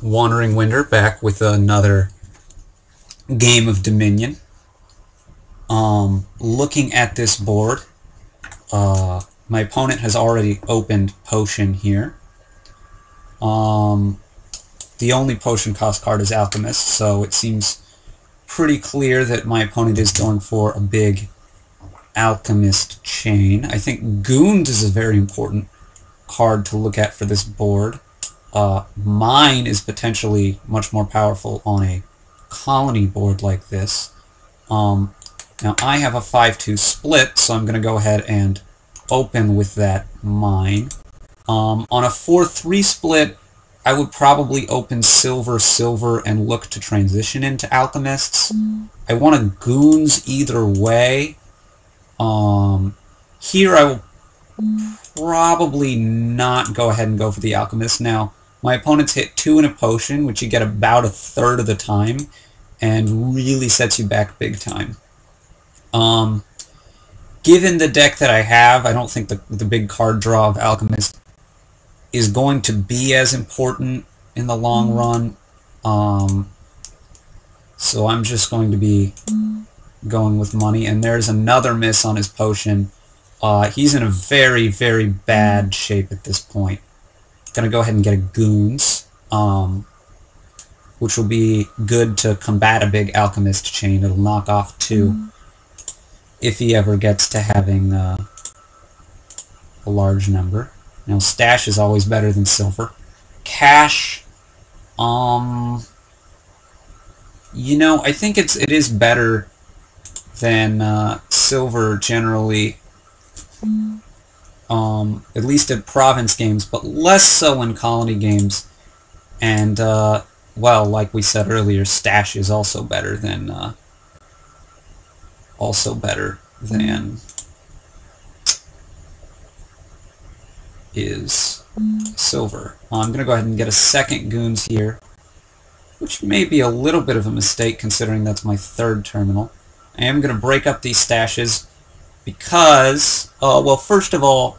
Wandering Winder back with another game of Dominion. Looking at this board, my opponent has already opened Potion here. The only Potion cost card is Alchemist, so it seems pretty clear that my opponent is going for a big Alchemist chain. I think Goons is a very important card to look at for this board. Mine is potentially much more powerful on a colony board like this. Now I have a 5-2 split, so I'm going to go ahead and open with that mine. On a 4-3 split, I would probably open Silver, Silver, and look to transition into Alchemists. I want a Goons either way. Here I will probably not go ahead and go for the Alchemist. Now, my opponent's hit 2 in a Potion, which you get about a third of the time, and really sets you back big time. Given the deck that I have, I don't think the big card draw of Alchemist is going to be as important in the long run. So I'm just going to be going with money. And there's another miss on his Potion. He's in a very, very bad shape at this point. Gonna go ahead and get a Goons, which will be good to combat a big Alchemist chain. It'll knock off 2 if he ever gets to having a large number. Now, Stash is always better than Silver. Cash, you know, I think it is better than Silver generally, at least at Province games, but less so in Colony games. And, well, like we said earlier, Stash is also better than, is Silver. I'm going to go ahead and get a second Goons here, which may be a little bit of a mistake considering that's my third terminal. I am going to break up these stashes because, well, first of all,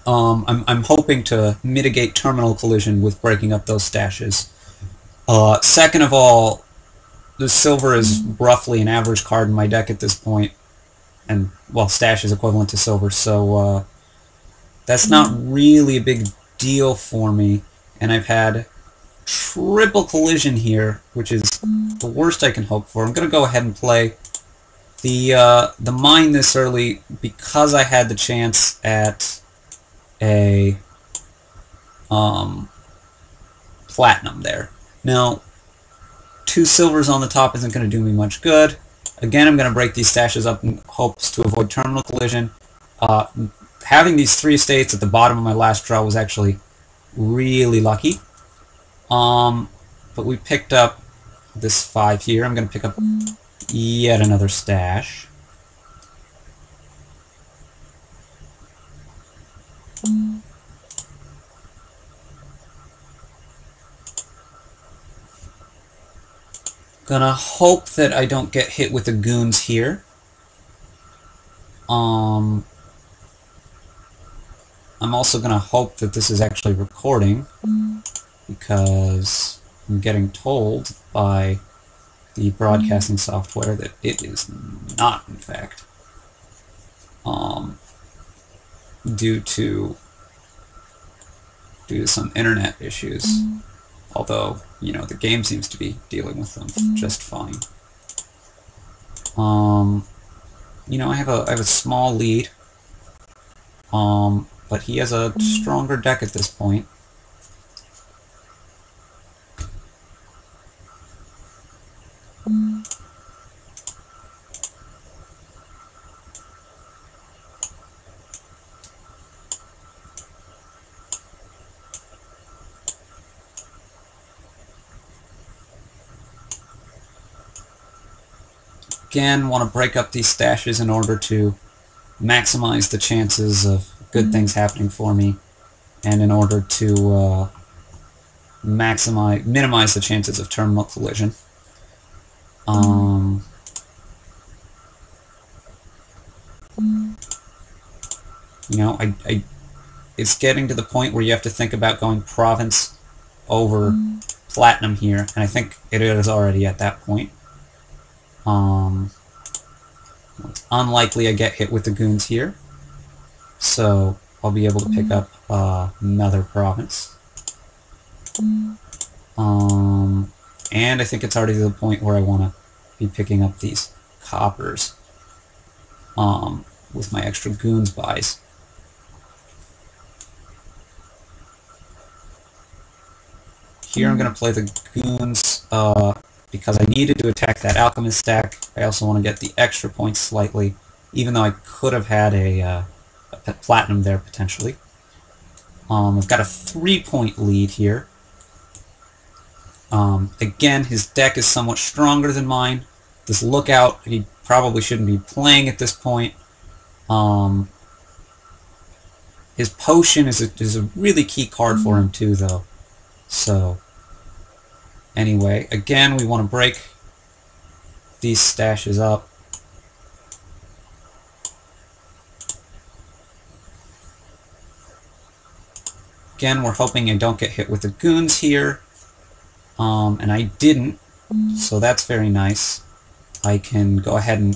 I'm hoping to mitigate terminal collision with breaking up those stashes. Second of all, the Silver is roughly an average card in my deck at this point, and, well, Stash is equivalent to Silver, so that's not really a big deal for me. And I've had triple collision here, which is the worst I can hope for. I'm going to go ahead and play the mine this early because I had the chance at a platinum there. Now, 2 silvers on the top isn't going to do me much good. Again, I'm going to break these stashes up in hopes to avoid terminal collision. Having these 3 estates at the bottom of my last draw was actually really lucky. But we picked up this 5 here. I'm going to pick up yet another stash. Gonna hope that I don't get hit with the Goons here. I'm also gonna hope that this is actually recording, because I'm getting told by the broadcasting software that it is not, in fact, due to some internet issues. Although, you know, the game seems to be dealing with them just fine. You know, I have a small lead, but he has a stronger deck at this point. Again, want to break up these stashes in order to maximize the chances of good things happening for me, and in order to minimize the chances of terminal collision. You know, it's getting to the point where you have to think about going province over platinum here, and I think it is already at that point. It's unlikely I get hit with the goons here, so I'll be able to pick up another province. And I think it's already to the point where I want to be picking up these coppers with my extra goons buys. Here I'm going to play the goons because I needed to attack that alchemist stack. I also want to get the extra points slightly, even though I could have had a platinum there potentially. I've got a 3-point lead here. Again, his deck is somewhat stronger than mine. This lookout, he probably shouldn't be playing at this point. His potion is a really key card for him too, though. So, anyway, again, we want to break these stashes up. Again, we're hoping I don't get hit with the goons here. And I didn't, so that's very nice. I can go ahead and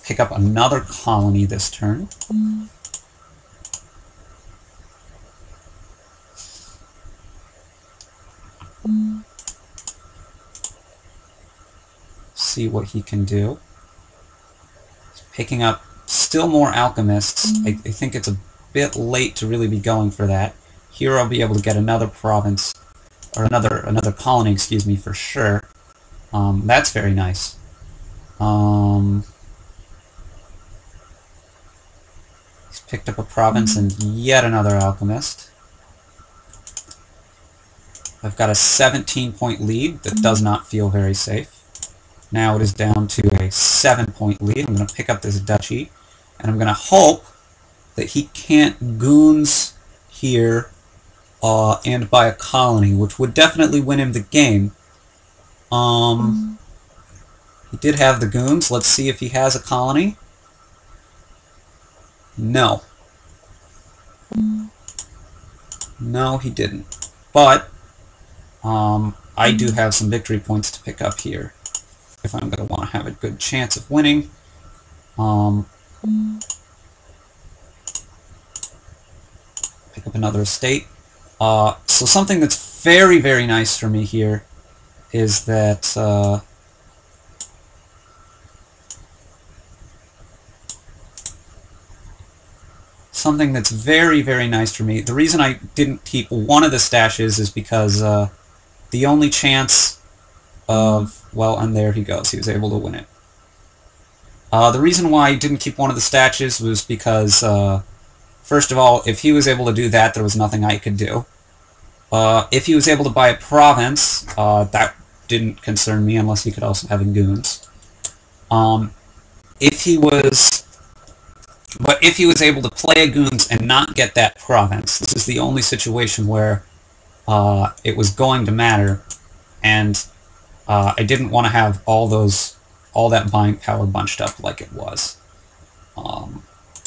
pick up another colony this turn. See what he can do. He's picking up still more alchemists. I think it's a bit late to really be going for that. Here I'll be able to get another province, or another colony, excuse me, for sure. That's very nice. He's picked up a province and yet another alchemist. I've got a 17-point lead that does not feel very safe. Now it is down to a 7-point lead. I'm going to pick up this duchy, and I'm going to hope that he can't goons here and buy a colony, which would definitely win him the game. He did have the goons. Let's see if he has a colony. No. No, he didn't. But I do have some victory points to pick up here if I'm going to want to have a good chance of winning. Pick up another estate. So something that's very, very nice for me here is that something that's very, very nice for me. The reason I didn't keep one of the stashes is because the only chance of, well, and there he goes. He was able to win it. The reason why I didn't keep one of the stashes was because first of all, if he was able to do that, there was nothing I could do. If he was able to buy a province, that didn't concern me unless he could also have goons. If he was able to play a goons and not get that province, this is the only situation where it was going to matter, and I didn't want to have all that buying power bunched up like it was.